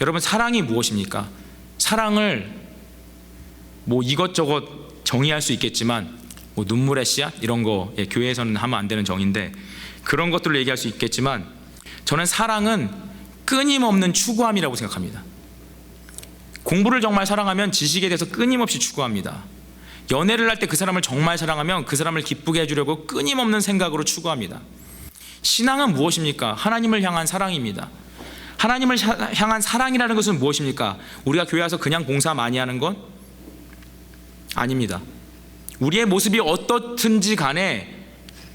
여러분, 사랑이 무엇입니까? 사랑을 뭐 이것저것 정의할 수 있겠지만 뭐 눈물의 씨앗 이런 거 교회에서는 하면 안 되는 정의인데 그런 것들로 얘기할 수 있겠지만 저는 사랑은 끊임없는 추구함이라고 생각합니다. 공부를 정말 사랑하면 지식에 대해서 끊임없이 추구합니다. 연애를 할 때 그 사람을 정말 사랑하면 그 사람을 기쁘게 해주려고 끊임없는 생각으로 추구합니다. 신앙은 무엇입니까? 하나님을 향한 사랑입니다. 하나님을 향한 사랑이라는 것은 무엇입니까? 우리가 교회 와서 그냥 봉사 많이 하는 건 아닙니다. 우리의 모습이 어떻든지 간에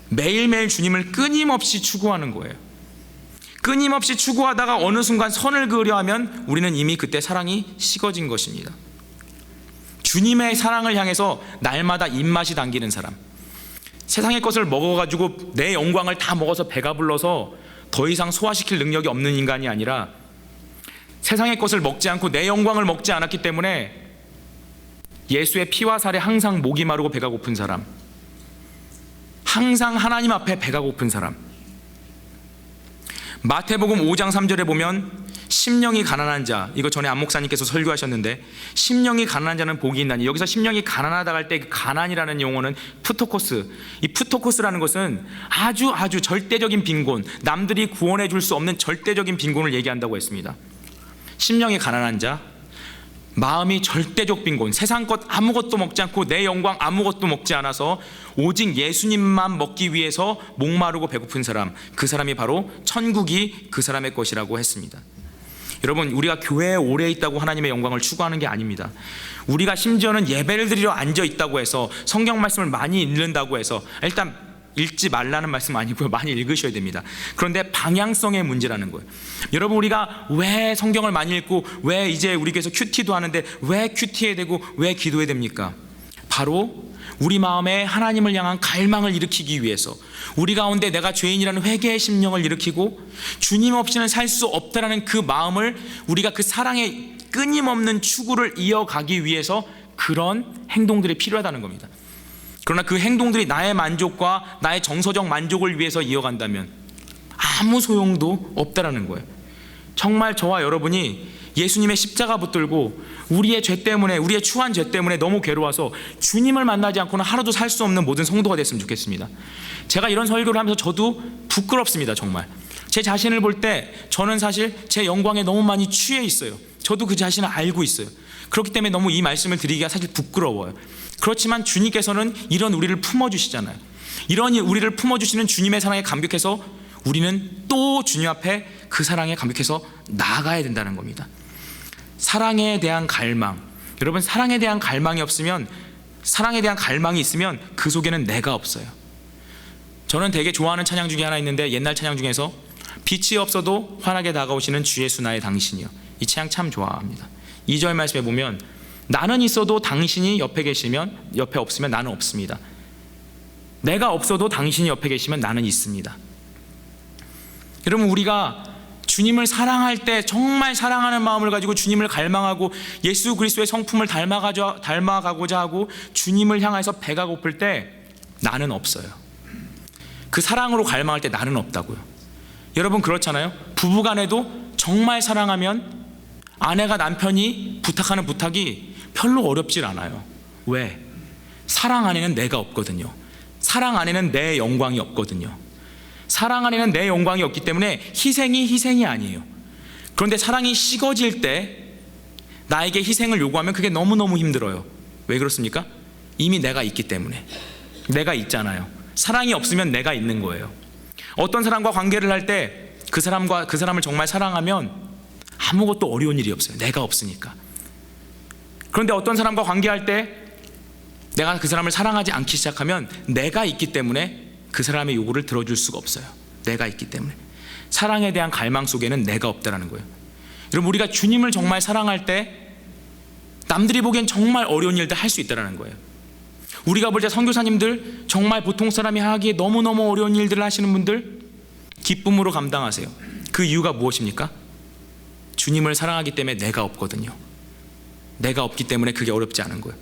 매일매일 주님을 끊임없이 추구하는 거예요. 끊임없이 추구하다가 어느 순간 선을 그으려 하면 우리는 이미 그때 사랑이 식어진 것입니다. 주님의 사랑을 향해서 날마다 입맛이 당기는 사람, 세상의 것을 먹어가지고 내 영광을 다 먹어서 배가 불러서 더 이상 소화시킬 능력이 없는 인간이 아니라 세상의 것을 먹지 않고 내 영광을 먹지 않았기 때문에 예수의 피와 살에 항상 목이 마르고 배가 고픈 사람, 항상 하나님 앞에 배가 고픈 사람. 마태복음 5장 3절에 보면 심령이 가난한 자, 이거 전에 안 목사님께서 설교하셨는데 심령이 가난한 자는 복이 있나니, 여기서 심령이 가난하다 할 때 그 가난이라는 용어는 푸토코스, 이 푸토코스라는 것은 아주 절대적인 빈곤, 남들이 구원해 줄 수 없는 절대적인 빈곤을 얘기한다고 했습니다. 심령이 가난한 자, 마음이 절대적 빈곤, 세상 것 아무것도 먹지 않고 내 영광 아무것도 먹지 않아서 오직 예수님만 먹기 위해서 목마르고 배고픈 사람, 그 사람이 바로 천국이 그 사람의 것이라고 했습니다. 여러분, 우리가 교회에 오래 있다고 하나님의 영광을 추구하는 게 아닙니다. 우리가 심지어는 예배를 드리러 앉아 있다고 해서 성경 말씀을 많이 읽는다고 해서, 일단 읽지 말라는 말씀 아니고요, 많이 읽으셔야 됩니다. 그런데 방향성의 문제라는 거예요. 여러분, 우리가 왜 성경을 많이 읽고 왜 이제 우리 교회에서 큐티도 하는데 왜 큐티해야 되고 왜 기도해야 됩니까? 바로 우리 마음에 하나님을 향한 갈망을 일으키기 위해서, 우리 가운데 내가 죄인이라는 회개의 심령을 일으키고 주님 없이는 살 수 없다라는 그 마음을, 우리가 그 사랑의 끊임없는 추구를 이어가기 위해서 그런 행동들이 필요하다는 겁니다. 그러나 그 행동들이 나의 만족과 나의 정서적 만족을 위해서 이어간다면 아무 소용도 없다라는 거예요. 정말 저와 여러분이 예수님의 십자가 붙들고 우리의 죄 때문에, 우리의 추한 죄 때문에 너무 괴로워서 주님을 만나지 않고는 하루도 살 수 없는 모든 성도가 됐으면 좋겠습니다. 제가 이런 설교를 하면서 저도 부끄럽습니다. 정말 제 자신을 볼 때 저는 사실 제 영광에 너무 많이 취해 있어요. 저도 그 자신을 알고 있어요. 그렇기 때문에 너무 이 말씀을 드리기가 사실 부끄러워요. 그렇지만 주님께서는 이런 우리를 품어주시잖아요. 이런 우리를 품어주시는 주님의 사랑에 감격해서 우리는 또 주님 앞에 그 사랑에 감격해서 나아가야 된다는 겁니다. 사랑에 대한 갈망, 여러분, 사랑에 대한 갈망이 없으면, 사랑에 대한 갈망이 있으면 그 속에는 내가 없어요. 저는 되게 좋아하는 찬양 중에 하나 있는데, 옛날 찬양 중에서 빛이 없어도 환하게 다가오시는 주 예수 나의 당신이요, 이 찬양 참 좋아합니다. 2절 말씀에 보면 나는 있어도 당신이 옆에 계시면, 옆에 없으면 나는 없습니다. 내가 없어도 당신이 옆에 계시면 나는 있습니다. 여러분, 우리가 주님을 사랑할 때 정말 사랑하는 마음을 가지고 주님을 갈망하고 예수 그리스도의 성품을 닮아가고자 하고 주님을 향해서 배가 고플 때 나는 없어요. 그 사랑으로 갈망할 때 나는 없다고요. 여러분, 그렇잖아요. 부부간에도 정말 사랑하면 아내가 남편이 부탁하는 부탁이 별로 어렵질 않아요. 왜? 사랑 안에는 내가 없거든요. 사랑 안에는 내 영광이 없거든요. 사랑 안에는 내 영광이 없기 때문에 희생이 아니에요. 그런데 사랑이 식어질 때 나에게 희생을 요구하면 그게 너무너무 힘들어요. 왜 그렇습니까? 이미 내가 있기 때문에. 내가 있잖아요. 사랑이 없으면 내가 있는 거예요. 어떤 사람과 관계를 할 때 그 사람을 정말 사랑하면 아무것도 어려운 일이 없어요. 내가 없으니까. 그런데 어떤 사람과 관계할 때 내가 그 사람을 사랑하지 않기 시작하면 내가 있기 때문에 그 사람의 요구를 들어줄 수가 없어요. 내가 있기 때문에. 사랑에 대한 갈망 속에는 내가 없다라는 거예요. 여러분, 우리가 주님을 정말 사랑할 때 남들이 보기엔 정말 어려운 일들 할 수 있다는 거예요. 우리가 볼 때 선교사님들, 정말 보통 사람이 하기에 너무너무 어려운 일들을 하시는 분들 기쁨으로 감당하세요. 그 이유가 무엇입니까? 주님을 사랑하기 때문에 내가 없거든요. 내가 없기 때문에 그게 어렵지 않은 거예요.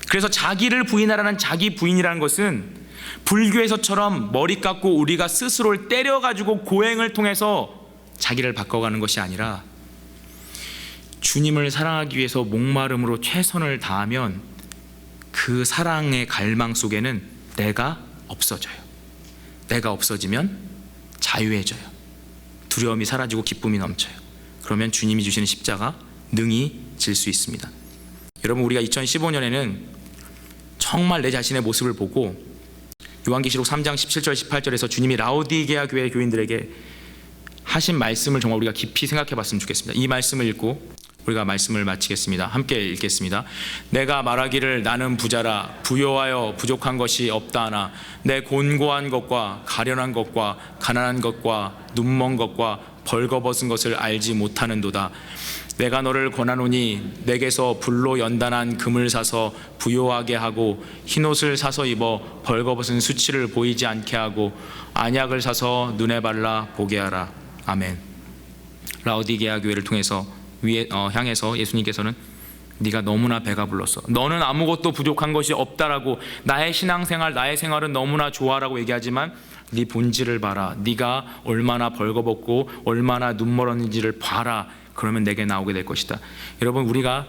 그래서 자기를 부인하라는 자기 부인이라는 것은 불교에서처럼 머리 깎고 우리가 스스로를 때려가지고 고행을 통해서 자기를 바꿔가는 것이 아니라 주님을 사랑하기 위해서 목마름으로 최선을 다하면 그 사랑의 갈망 속에는 내가 없어져요. 내가 없어지면 자유해져요. 두려움이 사라지고 기쁨이 넘쳐요. 그러면 주님이 주시는 십자가 능히 질 수 있습니다. 여러분, 우리가 2015년에는 정말 내 자신의 모습을 보고 요한계시록 3장 17절 18절에서 주님이 라오디게아 교회 교인들에게 하신 말씀을 정말 우리가 깊이 생각해 봤으면 좋겠습니다. 이 말씀을 읽고 우리가 말씀을 마치겠습니다. 함께 읽겠습니다. 내가 말하기를 나는 부자라 부요하여 부족한 것이 없다 하나 내 곤고한 것과 가련한 것과 가난한 것과 눈먼 것과 벌거벗은 것을 알지 못하는도다. 내가 너를 권하노니 내게서 불로 연단한 금을 사서 부요하게 하고 흰옷을 사서 입어 벌거벗은 수치를 보이지 않게 하고 안약을 사서 눈에 발라 보게 하라. 아멘. 라오디게아 교회를 통해서 향해서 예수님께서는 네가 너무나 배가 불렀어. 너는 아무것도 부족한 것이 없다라고, 나의 신앙생활, 나의 생활은 너무나 좋아라고 얘기하지만 네 본질을 봐라. 네가 얼마나 벌거벗고 얼마나 눈멀었는지를 봐라. 그러면 내게 나오게 될 것이다. 여러분, 우리가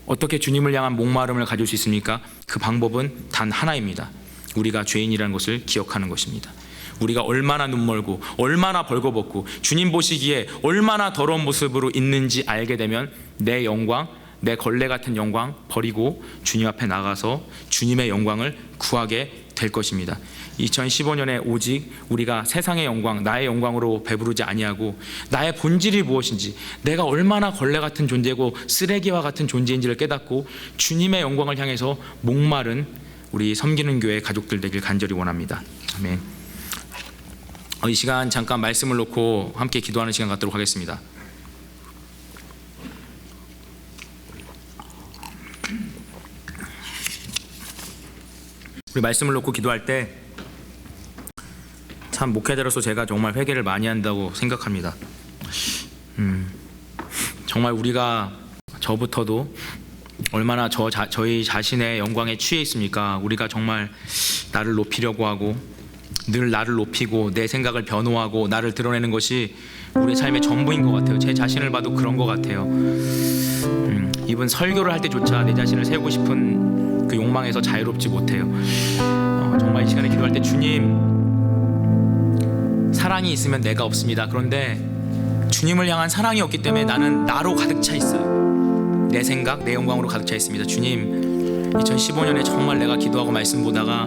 어떻게 주님을 향한 목마름을 가질 수 있습니까? 그 방법은 단 하나입니다. 우리가 죄인이라는 것을 기억하는 것입니다. 우리가 얼마나 눈멀고 얼마나 벌거벗고 주님 보시기에 얼마나 더러운 모습으로 있는지 알게 되면 내 영광, 내 걸레 같은 영광 버리고 주님 앞에 나가서 주님의 영광을 구하게 될 것입니다. 2015년에 오직 우리가 세상의 영광, 나의 영광으로 배부르지 아니하고 나의 본질이 무엇인지, 내가 얼마나 걸레 같은 존재고 쓰레기와 같은 존재인지를 깨닫고 주님의 영광을 향해서 목마른 우리 섬기는 교회 가족들 되길 간절히 원합니다. 아멘. 이 시간 잠깐 말씀을 놓고 함께 기도하는 시간 갖도록 하겠습니다. 우리 말씀을 놓고 기도할 때 참 목회자로서 제가 정말 회개를 많이 한다고 생각합니다. 정말 우리가 저부터도 얼마나 저희 자신의 영광에 취해 있습니까? 우리가 정말 나를 높이려고 하고 늘 나를 높이고 내 생각을 변호하고 나를 드러내는 것이 우리의 삶의 전부인 것 같아요. 제 자신을 봐도 그런 것 같아요. 이번 설교를 할 때조차 내 자신을 세우고 싶은 그 욕망에서 자유롭지 못해요. 정말 이 시간에 기도할 때 주님, 사랑이 있으면 내가 없습니다. 그런데 주님을 향한 사랑이 없기 때문에 나는 나로 가득 차 있어요. 내 생각, 내 영광으로 가득 차 있습니다. 주님, 2015년에 정말 내가 기도하고 말씀 보다가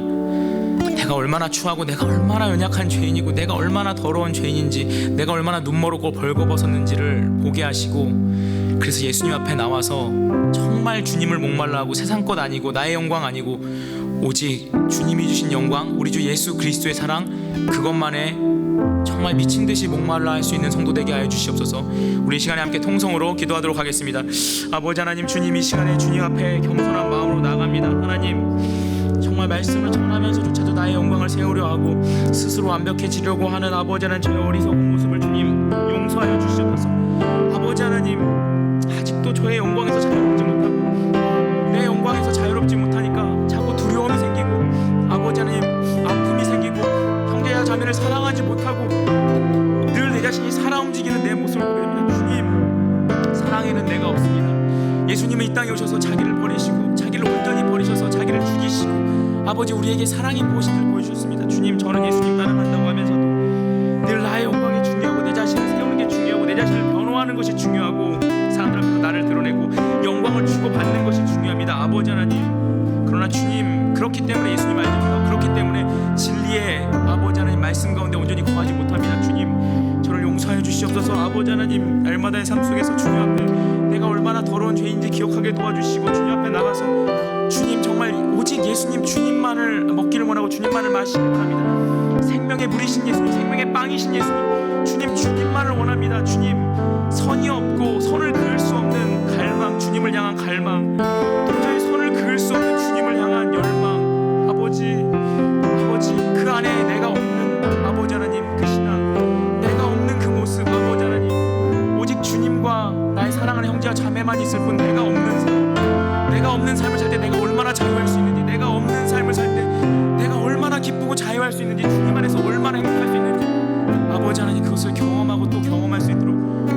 내가 얼마나 추하고 내가 얼마나 연약한 죄인이고 내가 얼마나 더러운 죄인인지, 내가 얼마나 눈멀었고 벌거벗었는지를 보게 하시고, 그래서 예수님 앞에 나와서 정말 주님을 목말라 하고 세상 것 아니고 나의 영광 아니고 오직 주님이 주신 영광, 우리 주 예수 그리스도의 사랑, 그것만에 정말 미친 듯이 목말라 할 수 있는 성도 되게 하여 주시옵소서. 우리 이 시간에 함께 통성으로 기도하도록 하겠습니다. 아버지 하나님, 주님 이 시간에 주님 앞에 겸손한 마음으로 나아갑니다. 하나님, 정말 말씀을 전하면서조차도 나의 영광을 세우려 하고 스스로 완벽해지려고 하는 아버지 하나님, 저의 어리석은 모습을 주님 용서하여 주시옵소서. 아버지 하나님, 아직도 저의 영광에서 자유롭지 못하고 내 영광에서 자유롭지 못하니까 자꾸 두려움이 생기고 아버지 하나님 아픔이 생기고 형제와 자매를 사랑하지 못하고 늘 내 자신이 살아 움직이는 내 모습을 보게 됩니다. 주님, 사랑에는 내가 없습니다. 예수님은 이 땅에 오셔서 자기를 버리시고 자기를 온전히 버리셔서 자기를 죽이시고 아버지 우리에게 사랑이 무엇인지를 보여주셨습니다. 주님, 저는 예수님 따라간다고 하면서도 늘 나의 영광이 중요하고 내 자신을 세우는 게 중요하고 내 자신을 변호하는 것이 중요하고 사람들 앞에서 나를 드러내고 영광을 주고받는 것이 중요합니다. 아버지 하나님, 그러나 그러나 주님, 그렇기 때문에 예수님 알지 못하고, 그렇기 때문에 진리의 아버지 하나님 말씀 가운데 온전히 거하지 못합니다. 주님, 저를 용서하여 주시옵소서. 아버지 하나님, 날마다의 삶 속에서 주님 앞에 내가 얼마나 더러운 죄인지 기억하게 도와주시고, 주님 앞에 나가서 주님, 정말 오직 예수님 주님만을 먹기를 원하고 주님만을 마시기를 원합니다. 생명의 물이신 예수님, 생명의 빵이신 예수님, 주님 주님만을 원합니다. 주님, 선이 없고 선을 그을 수 없는 갈망, 주님을 향한 갈망, 도저히 선을 그을 수 없는 주님을 향한 열망. 아버지 그 안에 내가 없는 아버지 하나님 그 신앙, 내가 없는 그 모습, 아버지 하나님, 오직 주님과 나의 사랑하는 형제와 자매만 있을 뿐 내가 없는 삶, 내가 없는 삶을 살 때 내가 얼마나 자유할 수 있는지, 내가 없는 삶을 살 때 내가 얼마나 기쁘고 자유할 수 있는지, 주님 안에서 얼마나 행복할 수 있는지, 아버지 하나님 그것을 경험하고 또 경험할 수 있도록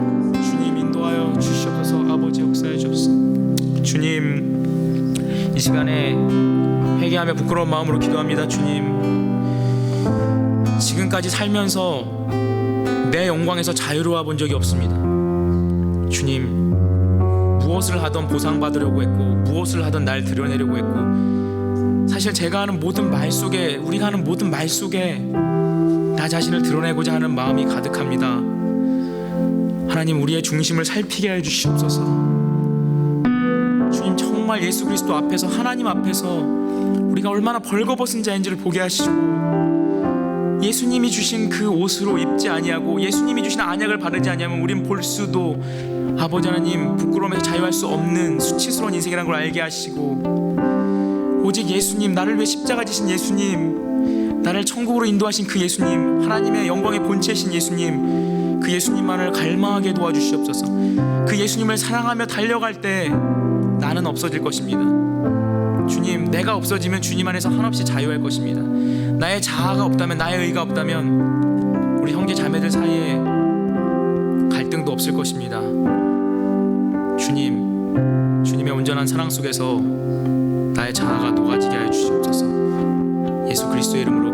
주님 인도하여 주시옵소서. 아버지 역사해 주옵소서. 주님, 이 시간에 회개하며 부끄러운 마음으로 기도합니다. 주님, 지금까지 살면서 내 영광에서 자유로워 본 적이 없습니다. 주님, 무엇을 하던 보상받으려고 했고, 무엇을 하던 날 드러내려고 했고, 사실 제가 하는 모든 말 속에, 우리가 하는 모든 말 속에 나 자신을 드러내고자 하는 마음이 가득합니다. 하나님, 우리의 중심을 살피게 해 주시옵소서. 주님, 정말 예수 그리스도 앞에서, 하나님 앞에서 우리가 얼마나 벌거벗은 자인지를 보게 하시고, 예수님이 주신 그 옷으로 입지 아니하고 예수님이 주신 안약을 바르지 아니하면 우린 볼 수도, 아버지 하나님, 부끄러움에서 자유할 수 없는 수치스러운 인생이라는 걸 알게 하시고, 오직 예수님, 나를 위해 십자가 지신 예수님, 나를 천국으로 인도하신 그 예수님, 하나님의 영광의 본체이신 예수님, 그 예수님만을 갈망하게 도와주시옵소서. 그 예수님을 사랑하며 달려갈 때 나는 없어질 것입니다. 주님, 내가 없어지면 주님 안에서 한없이 자유할 것입니다. 나의 자아가 없다면, 나의 의가 없다면 우리 형제 자매들 사이에 갈등도 없을 것입니다. 주님, 주님의 온전한 사랑 속에서 나의 자아가 녹아지게 하여 주시옵소서. 예수 그리스도의 이름으로